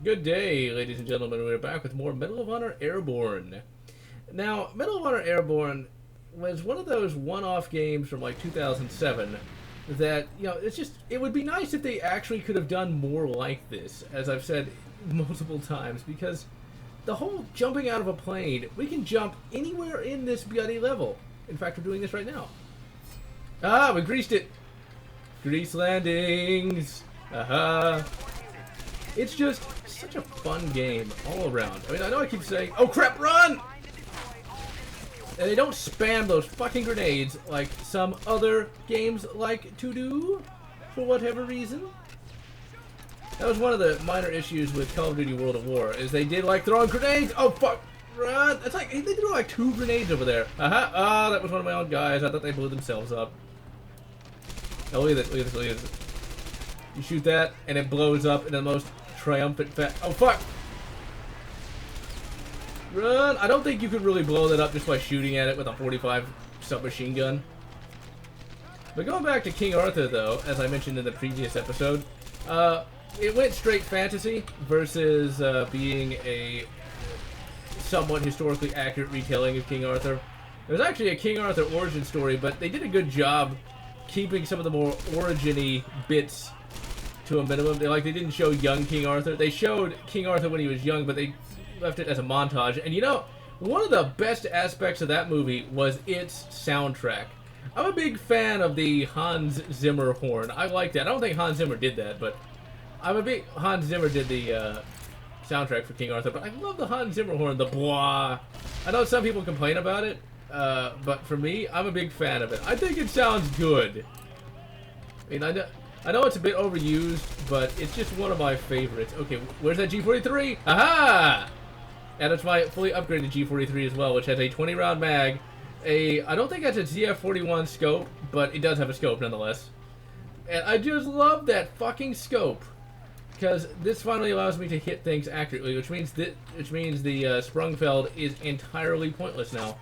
Good day, ladies and gentlemen. We're back with more Medal of Honor Airborne. Now, Medal of Honor Airborne was one of those one-off games from like 2007 that, it would be nice if they actually could have done more like this, as I've said multiple times, because the whole jumping out of a plane, we can jump anywhere in this bloody level. In fact, we're doing this right now. Ah, we greased it. Grease landings. Aha. It's just such a fun game all around. I mean, I know I keep saying, oh crap, run! And they don't spam those fucking grenades like some other games like to do, for whatever reason. That was one of the minor issues with Call of Duty World at War, is they did like throwing grenades. Oh fuck, run! It's like, they threw like 2 grenades over there. Aha, ah, that was one of my own guys. I thought they blew themselves up. Oh, look at this, look at this, look at this. You shoot that, and it blows up in the most triumphant oh fuck! Run! I don't think you could really blow that up just by shooting at it with a 45 submachine gun. But going back to King Arthur, though, as I mentioned in the previous episode, it went straight fantasy versus being a somewhat historically accurate retelling of King Arthur. It was actually a King Arthur origin story, but they did a good job keeping some of the more origin-y bits to a minimum. They didn't show young King Arthur. They showed King Arthur when he was young, but they left it as a montage. And you know, one of the best aspects of that movie was its soundtrack. I'm a big fan of the Hans Zimmer horn. I like that. I don't think Hans Zimmer did that, but Hans Zimmer did the soundtrack for King Arthur, but I love the Hans Zimmer horn, the blah. I know some people complain about it, but for me, I'm a big fan of it. I think it sounds good. I mean, I know it's a bit overused, but it's just one of my favorites. Okay, where's that G43? Aha! And it's my fully upgraded G43 as well, which has a 20-round mag. I don't think that's a ZF-41 scope, but it does have a scope nonetheless. And I just love that fucking scope, because this finally allows me to hit things accurately, which means the Sprungfeld is entirely pointless now,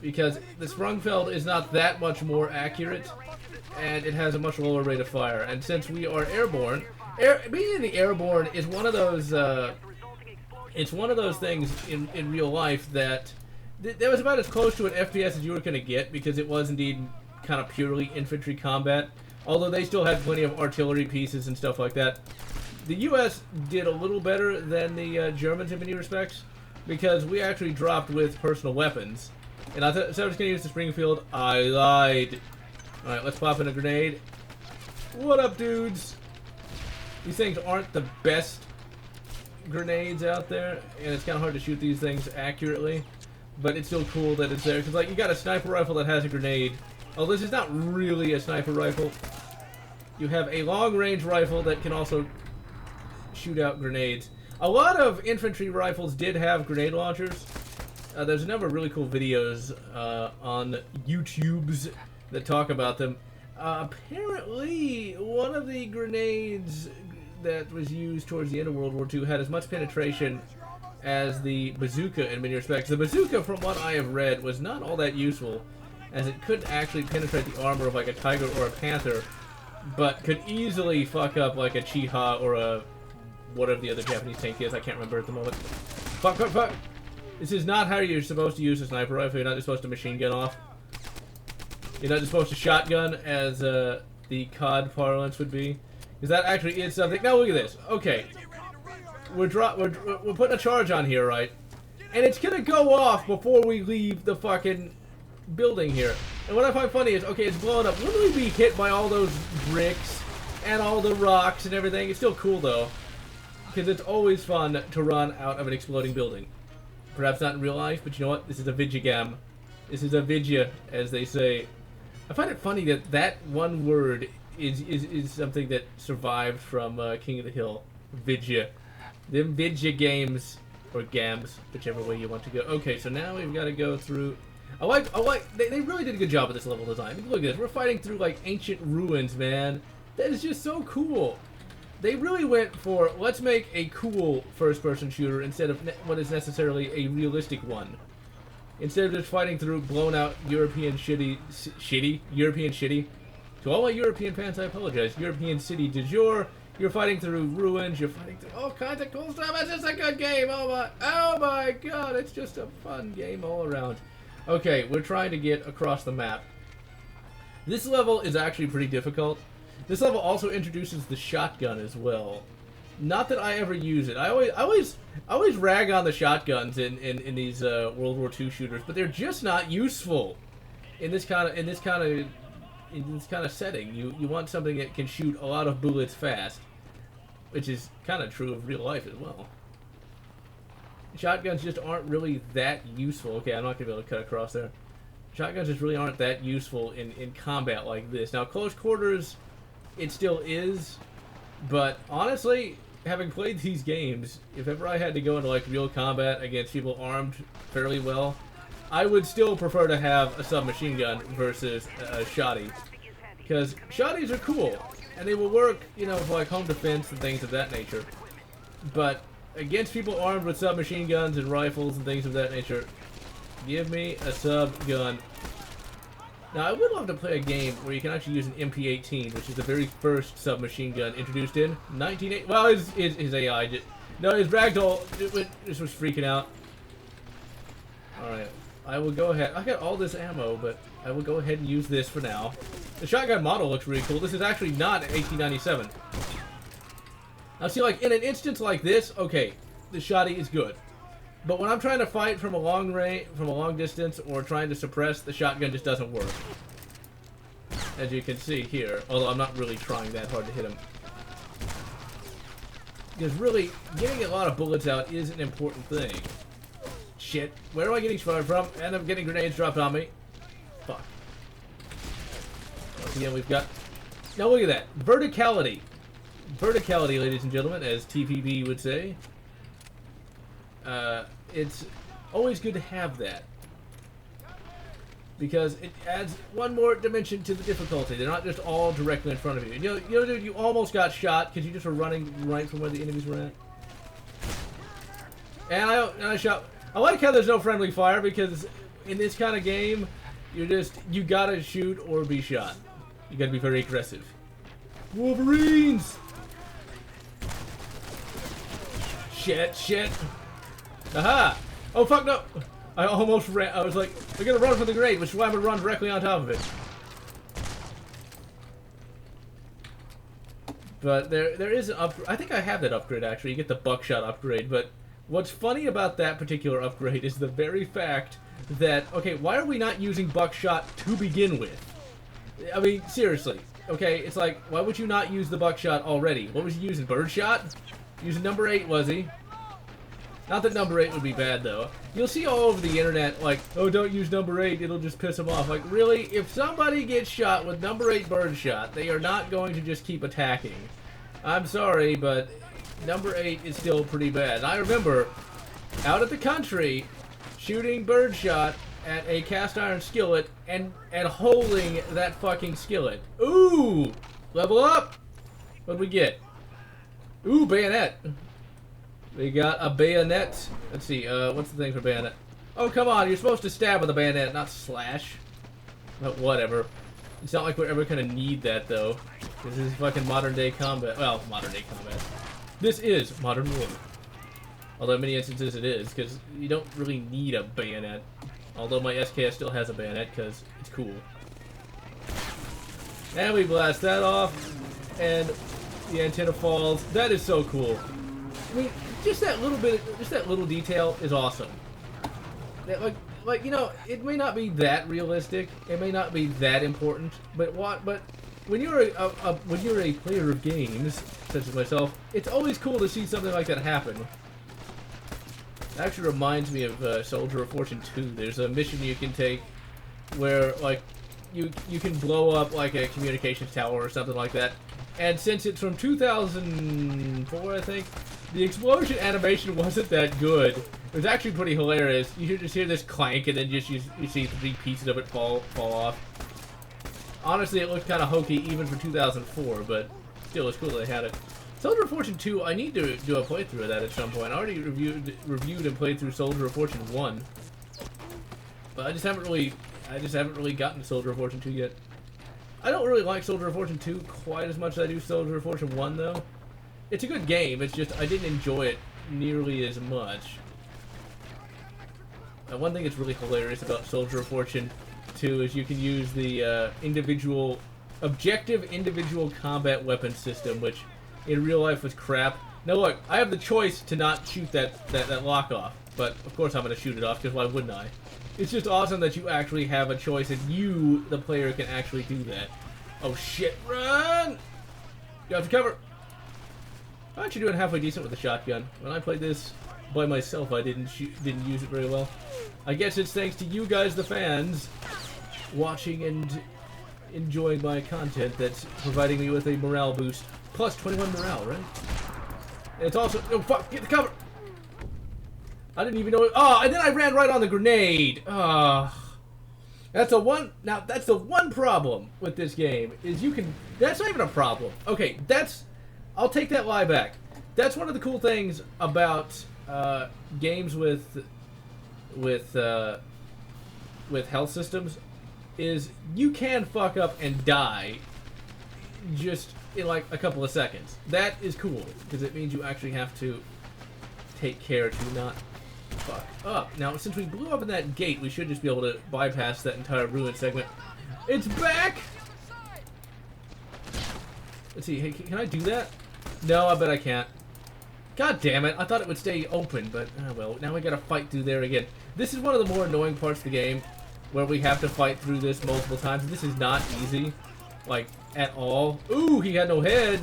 because the Sprungfeld is not that much more accurate, and it has a much lower rate of fire. And since we are airborne, being in the airborne is one of those. It's one of those things in real life that was about as close to an FPS as you were going to get, because it was indeed kind of purely infantry combat. Although they still had plenty of artillery pieces and stuff like that. The U.S. did a little better than the Germans in many respects, because we actually dropped with personal weapons. And I said I was going to use the Springfield. I lied. Alright, let's pop in a grenade. What up, dudes? These things aren't the best grenades out there, and it's kind of hard to shoot these things accurately. But it's still cool that it's there, because like, you got a sniper rifle that has a grenade. Oh, this is not really a sniper rifle. You have a long-range rifle that can also shoot out grenades. A lot of infantry rifles did have grenade launchers. There's a number of really cool videos on YouTubes that talk about them. Apparently, one of the grenades that was used towards the end of World War II had as much penetration as the bazooka in many respects. The bazooka, from what I have read, was not all that useful, as it couldn't actually penetrate the armor of like a tiger or a panther, but could easily fuck up like a Chiha or a whatever the other Japanese tank is. I can't remember at the moment. Fuck, fuck, fuck! This is not how you're supposed to use a sniper rifle. You're not just supposed to machine gun off. You're not just supposed to shotgun, as the COD parlance would be. Because that actually is something. Now look at this. Okay. We're putting a charge on here, right? And it's gonna go off before we leave the fucking building here. And what I find funny is, okay, it's blowing up. Wouldn't we be hit by all those bricks and all the rocks and everything? It's still cool, though. Because it's always fun to run out of an exploding building. Perhaps not in real life, but you know what? This is a vidjagam. This is a vidya, as they say. I find it funny that that one word is something that survived from King of the Hill. Vidya. Them vidya games, or gams, whichever way you want to go. Okay, so now we've got to go through. They really did a good job with this level design. I mean, look at this. We're fighting through like ancient ruins, man. That is just so cool. They really went for, let's make a cool first-person shooter instead of what is necessarily a realistic one. Instead of just fighting through blown-out European European shitty. To all my European fans, I apologize. European city du jour You're fighting through ruins. You're fighting through all kinds of cool stuff. It's just a good game. Oh my god! It's just a fun game all around. Okay, we're trying to get across the map. This level is actually pretty difficult. This level also introduces the shotgun as well. Not that I ever use it. I always rag on the shotguns in these World War II shooters, but they're just not useful in this kind of setting. You want something that can shoot a lot of bullets fast, which is kind of true of real life as well. Shotguns just aren't really that useful. Okay, I'm not gonna be able to cut across there. Shotguns just really aren't that useful in combat like this. Now, close quarters, it still is, but honestly, having played these games, if ever I had to go into like real combat against people armed fairly well, I would still prefer to have a submachine gun versus a shotty, because shotties are cool and they will work, you know, for like home defense and things of that nature. But against people armed with submachine guns and rifles and things of that nature, give me a sub gun. Now, I would love to play a game where you can actually use an MP-18, which is the very first submachine gun introduced in 1980. Well, his AI just... No, his ragdoll just was freaking out. Alright, I will go ahead. I got all this ammo, but I will go ahead and use this for now. The shotgun model looks really cool. This is actually not 1897. Now, see, like, in an instance like this, okay, the shotty is good. But when I'm trying to fight from a long range, from a long distance, or trying to suppress, the shotgun just doesn't work. As you can see here, although I'm not really trying that hard to hit him. Because really, getting a lot of bullets out is an important thing. Shit, where am I getting fired from? And I'm getting grenades dropped on me. Fuck. Once again, we've got... Now look at that. Verticality. Verticality, ladies and gentlemen, as TPB would say. It's always good to have that, because it adds one more dimension to the difficulty. They're not just all directly in front of you. You know, dude, you almost got shot because you just were running right from where the enemies were at. And I shot. I like how there's no friendly fire, because in this kind of game, you gotta shoot or be shot. You gotta be very aggressive. Wolverines! Shit. Aha! Oh fuck no! I almost ran. I was like, we're gonna run for the grenade, which is why I'm gonna run directly on top of it. But there is an upgrade. I think I have that upgrade actually. You get the buckshot upgrade. But what's funny about that particular upgrade is the very fact that, okay, why are we not using buckshot to begin with? I mean, seriously. Okay, it's like, why would you not use the buckshot already? What was he using? Birdshot? Using number 8, was he? Not that number 8 would be bad, though. You'll see all over the internet, like, oh, don't use number 8, it'll just piss them off. Like, really? If somebody gets shot with number 8 birdshot, they are not going to just keep attacking. I'm sorry, but number 8 is still pretty bad. And I remember, out at the country, shooting birdshot at a cast iron skillet and holding that fucking skillet. Ooh! Level up! What'd we get? Ooh, bayonet. We got a bayonet. Let's see, what's the thing for bayonet? Oh, come on, you're supposed to stab with a bayonet, not slash. But whatever. It's not like we're ever gonna need that, though. This is fucking modern day combat. Well, modern day combat. This is modern war. Although in many instances it is, because you don't really need a bayonet. Although my SKS still has a bayonet, because it's cool. And we blast that off, and the antenna falls. That is so cool. I mean, just that little detail is awesome. That, like you know, it may not be that realistic, it may not be that important, but when you're a player of games such as myself, it's always cool to see something like that happen. It actually reminds me of Soldier of Fortune 2. There's a mission you can take where like you can blow up like a communications tower or something like that. And since it's from 2004, I think, the explosion animation wasn't that good. It was actually pretty hilarious. You just hear this clank, and then just you see 3 pieces of it fall off. Honestly, it looked kind of hokey even for 2004, but still, it's cool they had it. Soldier of Fortune 2, I need to do a playthrough of that at some point. I already reviewed and played through Soldier of Fortune 1, but I just haven't really gotten to Soldier of Fortune 2 yet. I don't really like Soldier of Fortune 2 quite as much as I do Soldier of Fortune 1, though. it's a good game. It's just I didn't enjoy it nearly as much. One thing that's really hilarious about Soldier of Fortune 2 is you can use the objective individual combat weapon system, which in real life was crap. Now look, I have the choice to not shoot that lock off, but of course I'm going to shoot it off, because why wouldn't I? It's just awesome that you actually have a choice, and you, the player, can actually do that. Oh shit, run! You have to cover! I'm actually doing halfway decent with the shotgun. When I played this by myself, I didn't use it very well. I guess it's thanks to you guys, the fans, watching and enjoying my content that's providing me with a morale boost. Plus 21 morale, right? And it's also... Oh, fuck! Get the cover! I didn't even know it... Oh, and then I ran right on the grenade! Oh. That's the one... Now, that's the one problem with this game, is you can... That's not even a problem. Okay, that's... I'll take that lie back. That's one of the cool things about games with health systems, is you can fuck up and die just in like a couple of seconds. That is cool, because it means you actually have to take care to not fuck up. Now, since we blew up in that gate, we should just be able to bypass that entire ruin segment. It's back! Let's see, hey, can I do that? No, I bet I can't. God damn it, I thought it would stay open, but, well, now we gotta fight through there again. This is one of the more annoying parts of the game, where we have to fight through this multiple times. This is not easy, like, at all. Ooh, he had no head!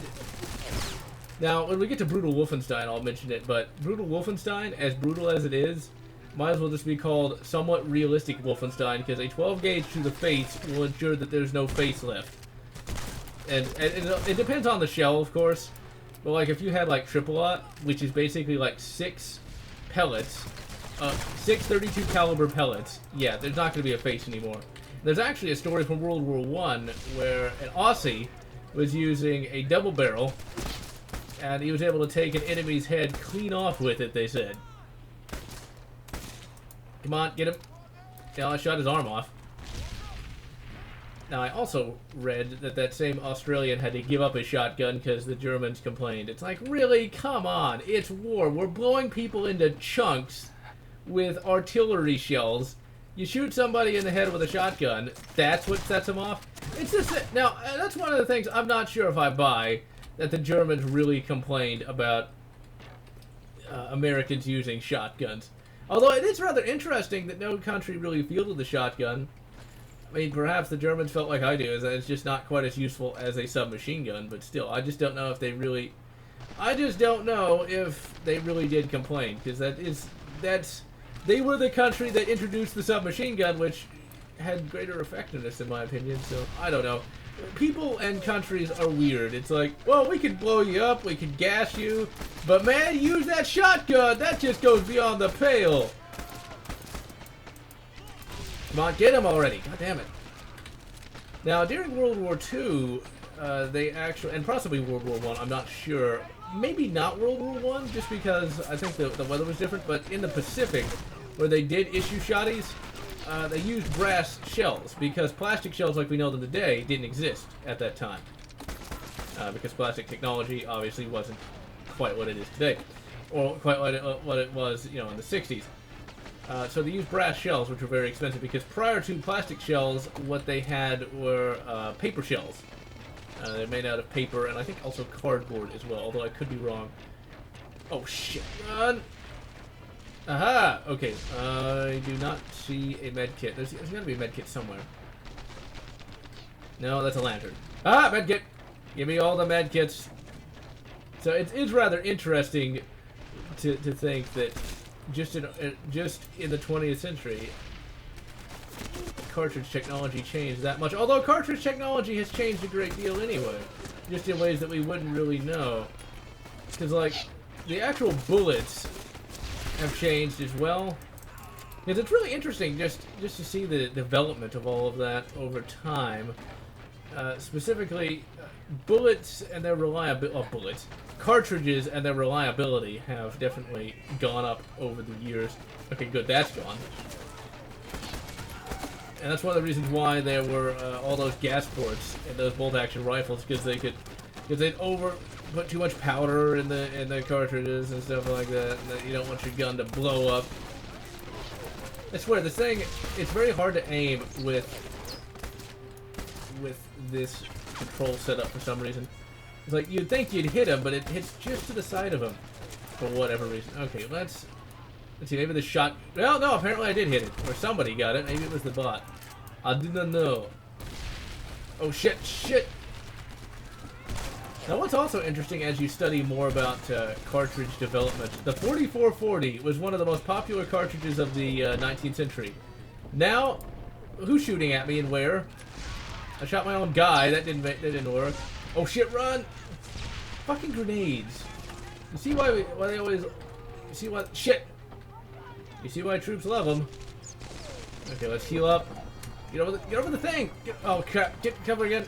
Now, when we get to Brutal Wolfenstein, I'll mention it, but Brutal Wolfenstein, as brutal as it is, might as well just be called Somewhat Realistic Wolfenstein, because a 12 gauge to the face will ensure that there's no face left. And it depends on the shell, of course. But like if you had like Triple-Aught, which is basically like 6 pellets, 6 32 caliber pellets, yeah, there's not going to be a face anymore. There's actually a story from World War I where an Aussie was using a double barrel, and he was able to take an enemy's head clean off with it, they said. Come on, get him. Yeah, I shot his arm off. Now, I also read that that same Australian had to give up his shotgun because the Germans complained. It's like, really? Come on. It's war. We're blowing people into chunks with artillery shells. You shoot somebody in the head with a shotgun, that's what sets them off? It's just that, now, that's one of the things I'm not sure if I buy, that the Germans really complained about Americans using shotguns. Although it is rather interesting that no country really fielded the shotgun. I mean, perhaps the Germans felt like I do, is that it's just not quite as useful as a submachine gun, but still, I just don't know if they really... I just don't know if they really did complain, because that's... They were the country that introduced the submachine gun, which had greater effectiveness, in my opinion, so I don't know. People and countries are weird. It's like, well, we could blow you up, we could gas you, but man, use that shotgun! That just goes beyond the pale! Come on, get him already! God damn it. Now, during World War II, they actually, and possibly World War I, I'm not sure. Maybe not World War I, just because I think the weather was different, but in the Pacific, where they did issue shotties, they used brass shells, because plastic shells like we know them today didn't exist at that time. Because plastic technology obviously wasn't quite what it is today, or quite what it was, you know, in the 60s. So they used brass shells, which were very expensive, because prior to plastic shells, what they had were paper shells. They're made out of paper, and I think also cardboard as well, although I could be wrong. Oh shit, run! Aha! Okay, I do not see a med kit. There's gotta be a med kit somewhere. No, that's a lantern. Ah, med kit! Give me all the med kits. So it's rather interesting to think that just in the 20th century, cartridge technology changed that much. Although cartridge technology has changed a great deal anyway, just in ways that we wouldn't really know. Because like the actual bullets have changed as well. Because it's really interesting just to see the development of all of that over time. Specifically, bullets and their reliability. Cartridges and their reliability have definitely gone up over the years. Okay, good, that's gone. And that's one of the reasons why there were all those gas ports in those bolt-action rifles, because they'd put too much powder in the cartridges and stuff like that, and that you don't want your gun to blow up. I swear, this thing, it's very hard to aim with this control setup for some reason. It's like, you'd think you'd hit him, but it hits just to the side of him for whatever reason. Okay, let's see, maybe the shot... Well, no, apparently I did hit it. Or somebody got it. Maybe it was the bot. I do not know. Oh, shit, shit! Now, what's also interesting as you study more about cartridge development, the 4440 was one of the most popular cartridges of the 19th century. Now, who's shooting at me and where? I shot my own guy. That didn't work. Oh shit! Run! Fucking grenades. You see why they always? You see why? Shit! You see why troops love them? Okay, let's heal up. Get over the thing. Oh crap! Get cover again.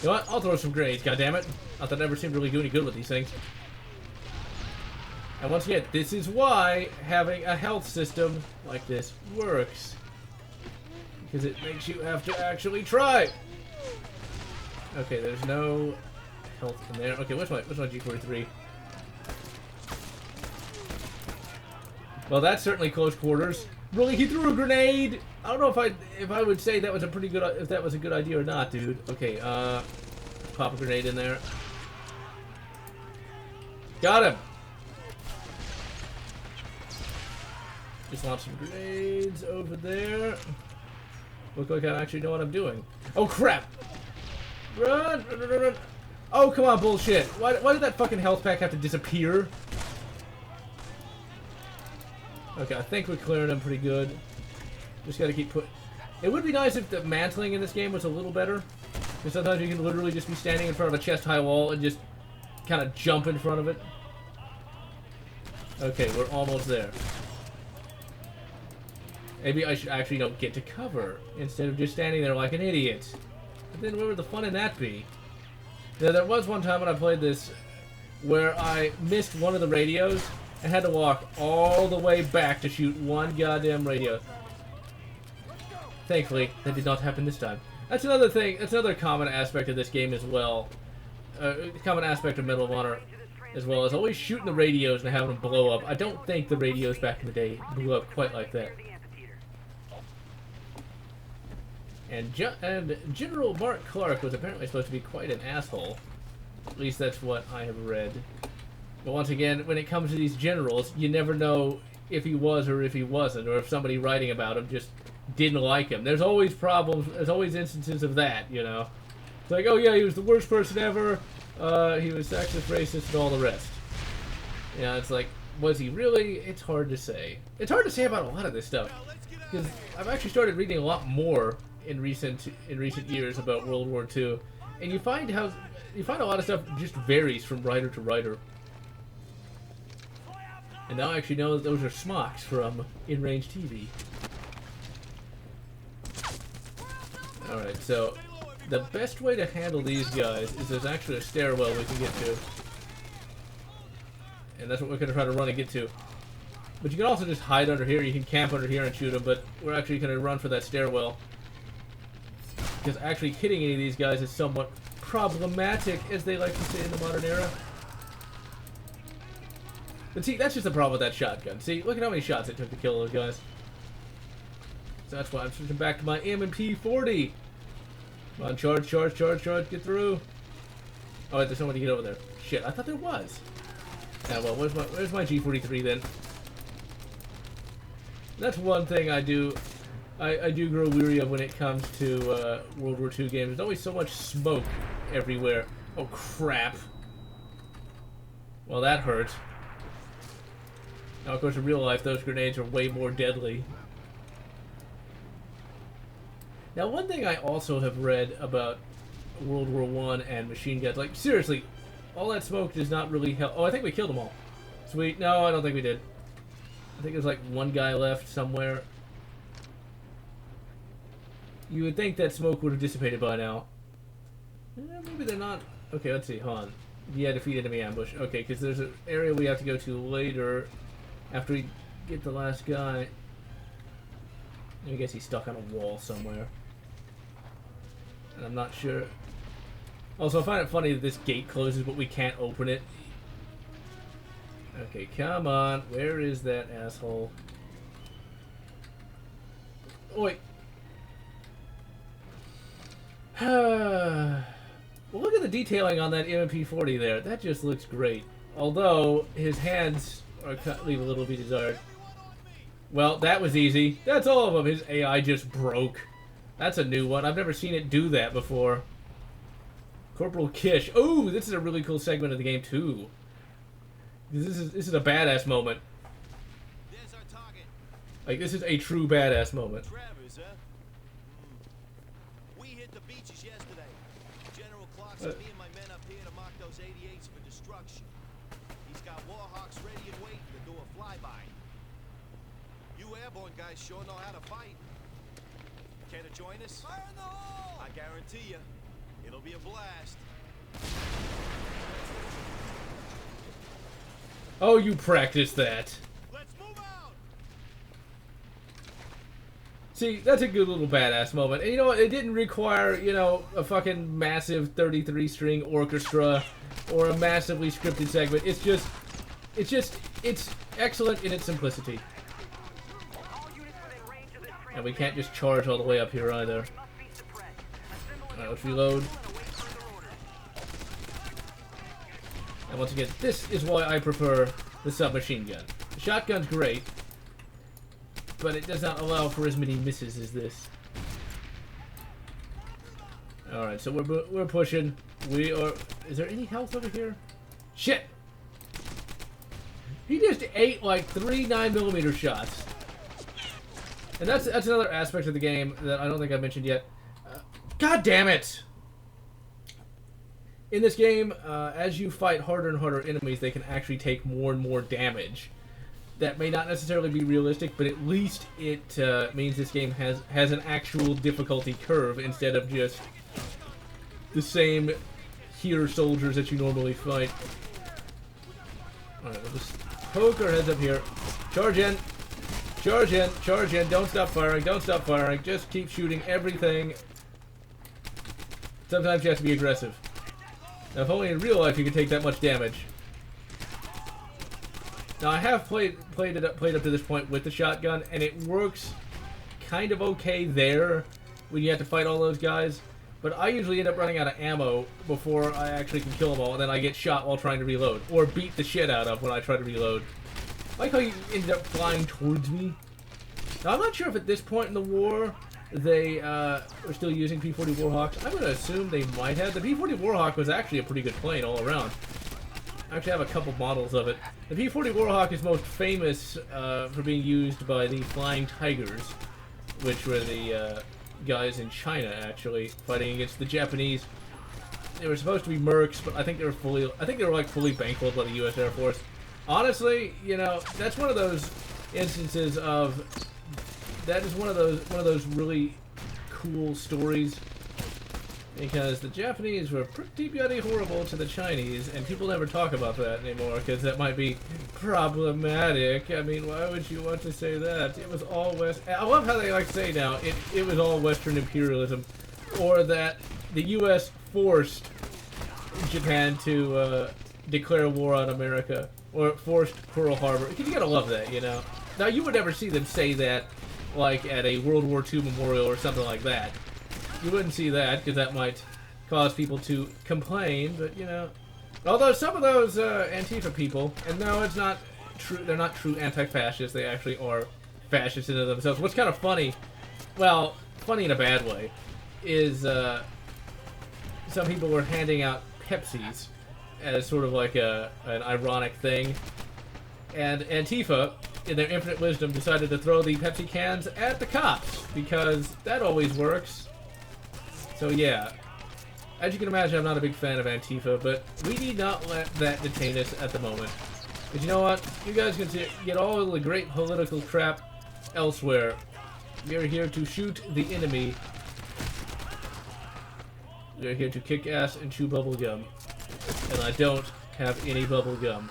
You know what? I'll throw some grenades. God damn it! Not that I never seem to really do any good with these things. And once again, this is why having a health system like this works. Because it makes you have to actually try. Okay, there's no health in there. Okay, where's my G43? Well, that's certainly close quarters. Really, he threw a grenade. I don't know if I would say that was a pretty good if that was a good idea or not, dude. Okay, pop a grenade in there. Got him. Just launch some grenades over there. Look like I actually know what I'm doing. Oh crap! Run! Run, run, run! Oh come on, bullshit! Why did that fucking health pack have to disappear? Okay, I think we're clearing them pretty good. Just gotta keep putting. It would be nice if the mantling in this game was a little better. Because sometimes you can literally just be standing in front of a chest-high wall and just kind of jump in front of it. Okay, we're almost there. Maybe I should actually, get to cover instead of just standing there like an idiot. But then where would the fun in that be? Now, there was one time when I played this where I missed one of the radios and had to walk all the way back to shoot one goddamn radio. Thankfully, that did not happen this time. That's another thing. That's another common aspect of this game as well. Common aspect of Medal of Honor as well is always shooting the radios and having them blow up. I don't think the radios back in the day blew up quite like that. And General Mark Clark was apparently supposed to be quite an asshole. At least that's what I have read. But once again, when it comes to these generals, you never know if he was or if he wasn't, or if somebody writing about him just didn't like him. There's always problems, there's always instances of that, you know. It's like, oh yeah, he was the worst person ever, he was sexist, racist, and all the rest. You know, it's like, was he really? It's hard to say. It's hard to say about a lot of this stuff. Because I've actually started reading a lot more in recent years about World War II, and you find a lot of stuff just varies from writer to writer. And now I actually know that those are smocks from In-Range TV. Alright, so the best way to handle these guys is there's actually a stairwell we can get to. And that's what we're going to try to run and get to. But you can also just hide under here, you can camp under here and shoot them, but we're actually going to run for that stairwell. Because actually hitting any of these guys is somewhat problematic, as they like to say in the modern era. But see, that's just the problem with that shotgun. See, look at how many shots it took to kill those guys. So that's why I'm switching back to my M&P40. Come on, charge, charge, charge, charge, get through. Oh, wait, there's nobody to get over there. Shit, I thought there was. Yeah, well, where's my G43 then? That's one thing I do grow weary of when it comes to World War II games. There's always so much smoke everywhere. Oh, crap. Well, that hurt. Now, of course, in real life, those grenades are way more deadly. Now, one thing I also have read about World War I and machine guns, like, seriously, all that smoke does not really help. Oh, I think we killed them all. Sweet. No, I don't think we did. I think there's like one guy left somewhere. You would think that smoke would have dissipated by now. Maybe they're not. Okay, let's see. Hold on. Yeah, defeat enemy ambush. Okay, because there's an area we have to go to later after we get the last guy. I guess he's stuck on a wall somewhere. And I'm not sure. Also, I find it funny that this gate closes, but we can't open it. Okay, come on. Where is that asshole? Oi. Well, look at the detailing on that MP40 there. That just looks great. Although, his hands leave a little bit desired. Well, that was easy. That's all of them. His AI just broke. That's a new one. I've never seen it do that before. Corporal Kish. Oh, this is a really cool segment of the game, too. This is a badass moment. There's our target. Like, this is a true badass moment. Travis, huh? We hit the beaches yesterday. General Lotz and me and my men up here to mark those 88s for destruction. He's got Warhawks ready and waiting to do a flyby. You airborne guys sure know how to fight. Care to join us? Fire in the hole! I guarantee you, it'll be a blast. Oh, you practiced that. Let's move out! See, that's a good little badass moment. And you know what? It didn't require, you know, a fucking massive 33-string orchestra or a massively scripted segment. It's excellent in its simplicity. And we can't just charge all the way up here either. Alright, let's reload. And once again, this is why I prefer the submachine gun. The shotgun's great, but it does not allow for as many misses as this. Alright, so we're pushing. We are... Is there any health over here? Shit! He just ate like 3 9mm shots. And that's another aspect of the game that I don't think I've mentioned yet. God damn it! In this game, as you fight harder and harder enemies, they can actually take more and more damage. That may not necessarily be realistic, but at least it means this game has an actual difficulty curve instead of just the same here soldiers that you normally fight. Alright, we'll just poke our heads up here. Charge in! Charge in! Charge in! Don't stop firing! Don't stop firing! Just keep shooting everything. Sometimes you have to be aggressive. Now, if only in real life you could take that much damage. Now, I have played up to this point with the shotgun, and it works kind of okay there when you have to fight all those guys. But I usually end up running out of ammo before I actually can kill them all, and then I get shot while trying to reload, or beat the shit out of when I try to reload. I like how you ended up flying towards me. Now, I'm not sure if at this point in the war they were still using P-40 Warhawks. I'm going to assume they might have. The P-40 Warhawk was actually a pretty good plane all around. I actually have a couple models of it. The P-40 Warhawk is most famous for being used by the Flying Tigers, which were the guys in China, actually, fighting against the Japanese. They were supposed to be mercs, but I think they were fully bankrolled by the U.S. Air Force. Honestly, you know, that's one of those instances of... That is one of those really cool stories, because the Japanese were pretty bloody horrible to the Chinese, and people never talk about that anymore because that might be problematic. I mean, why would you want to say that? It was all West. I love how they like to say now it was all Western imperialism, or that the U.S. forced Japan to declare war on America, or forced Pearl Harbor. Because you gotta love that, you know. Now you would never see them say that, like at a World War II memorial or something like that. You wouldn't see that, because that might cause people to complain, but, you know. Although some of those Antifa people, and no, it's not true, they're not true anti-fascists, they actually are fascists in themselves. What's kind of funny, well, funny in a bad way, is some people were handing out Pepsis as sort of like an ironic thing, and Antifa, in their infinite wisdom, decided to throw the Pepsi cans at the cops, because that always works. So yeah, as you can imagine, I'm not a big fan of Antifa, but we need not let that detain us at the moment. Because you know what? You guys can get all of the great political crap elsewhere. We are here to shoot the enemy. We are here to kick ass and chew bubble gum. And I don't have any bubble gum.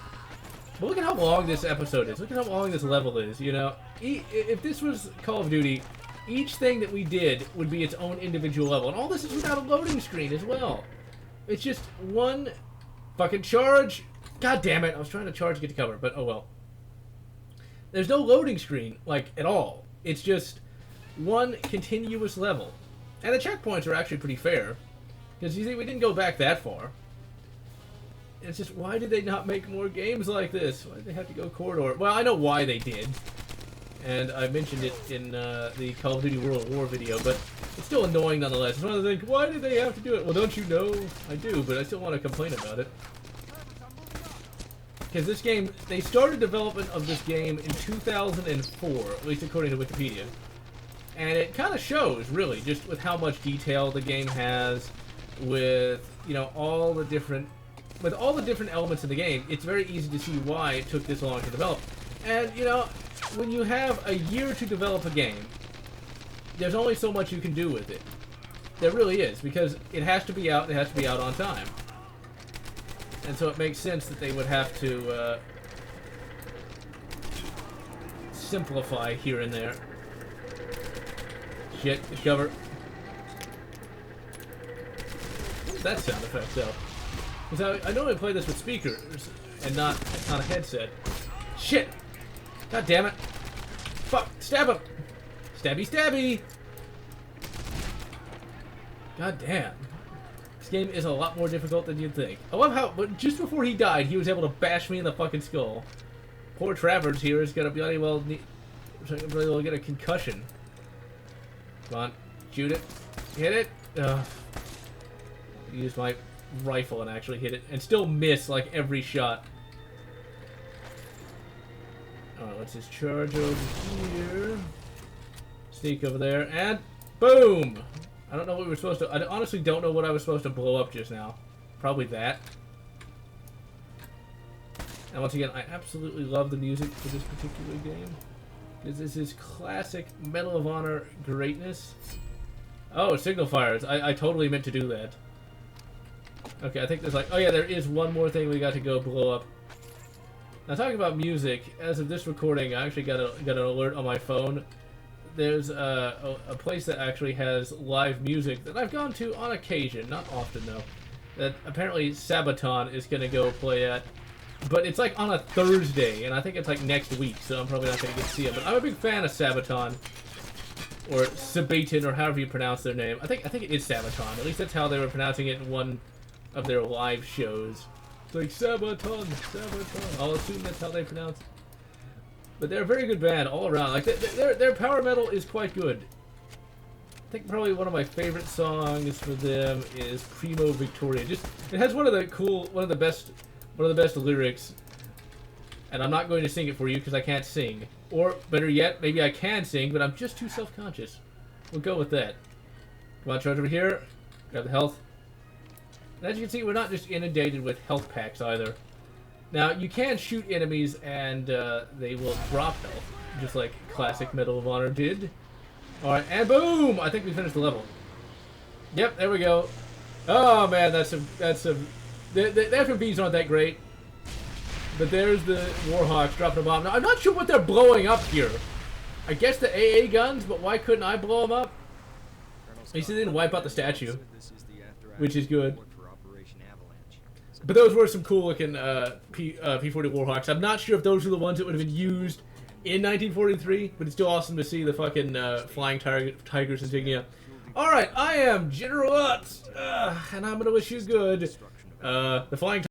But look at how long this episode is. Look at how long this level is, you know? If this was Call of Duty, each thing that we did would be its own individual level. And all this is without a loading screen as well. It's just one fucking charge. God damn it. I was trying to charge to get to cover, but oh well. There's no loading screen, like, at all. It's just one continuous level. And the checkpoints are actually pretty fair. Because you see, we didn't go back that far. It's just, why did they not make more games like this? Why did they have to go corridor? Well, I know why they did. And I mentioned it in the Call of Duty World War video, but it's still annoying nonetheless. It's one of the things, why did they have to do it? Well, don't you know? I do, but I still want to complain about it. Because this game, they started development of this game in 2004, at least according to Wikipedia. And it kind of shows, really, just with how much detail the game has, with, you know, all the different elements of the game. It's very easy to see why it took this long to develop. And, you know, when you have a year to develop a game, there's only so much you can do with it. There really is, because it has to be out, it has to be out on time. And so it makes sense that they would have to simplify here and there. Shit, discover. What's that sound effect, though? Because I normally play this with speakers and not on a headset. Shit! God damn it! Fuck! Stab him! Stabby, stabby! God damn. This game is a lot more difficult than you'd think. I love how, but just before he died, he was able to bash me in the fucking skull. Poor Travers here is gonna bloody well get a concussion. Come on, shoot it, hit it. Ugh. Use my rifle and actually hit it, and still miss like every shot. Alright, let's just charge over here. Sneak over there, and boom! I don't know what we were supposed to... I honestly don't know what I was supposed to blow up just now. Probably that. And once again, I absolutely love the music for this particular game. Because this is classic Medal of Honor greatness. Oh, signal fires. I totally meant to do that. Okay, I think there's like... Oh yeah, there is one more thing we got to go blow up. Now, talking about music, as of this recording, I actually got an alert on my phone. There's a place that actually has live music that I've gone to on occasion, not often though, that apparently Sabaton is going to go play at. But it's like on a Thursday, and I think it's like next week, so I'm probably not going to get to see it. But I'm a big fan of Sabaton, or Sabaton, or however you pronounce their name. I think it is Sabaton. At least that's how they were pronouncing it in one of their live shows. It's like Sabaton, Sabaton. I'll assume that's how they pronounce it. But they're a very good band all around. Like their power metal is quite good. I think probably one of my favorite songs for them is Primo Victoria. Just it has one of the best lyrics. And I'm not going to sing it for you because I can't sing. Or better yet, maybe I can sing, but I'm just too self-conscious. We'll go with that. Come on, charge over here. Grab the health. And as you can see, we're not just inundated with health packs either. Now, you can shoot enemies and they will drop health, just like classic Medal of Honor did. Alright, and boom! I think we finished the level. Yep, there we go. Oh man, that's some... The FMVs aren't that great. But there's the Warhawks dropping a bomb. Now, I'm not sure what they're blowing up here. I guess the AA guns, but why couldn't I blow them up? At least they didn't wipe out the statue, which is good. But those were some cool looking P-40 Warhawks. I'm not sure if those were the ones that would have been used in 1943, but it's still awesome to see the fucking Flying Tigers insignia. Alright, I am GeneralLotz, and I'm going to wish you good. The Flying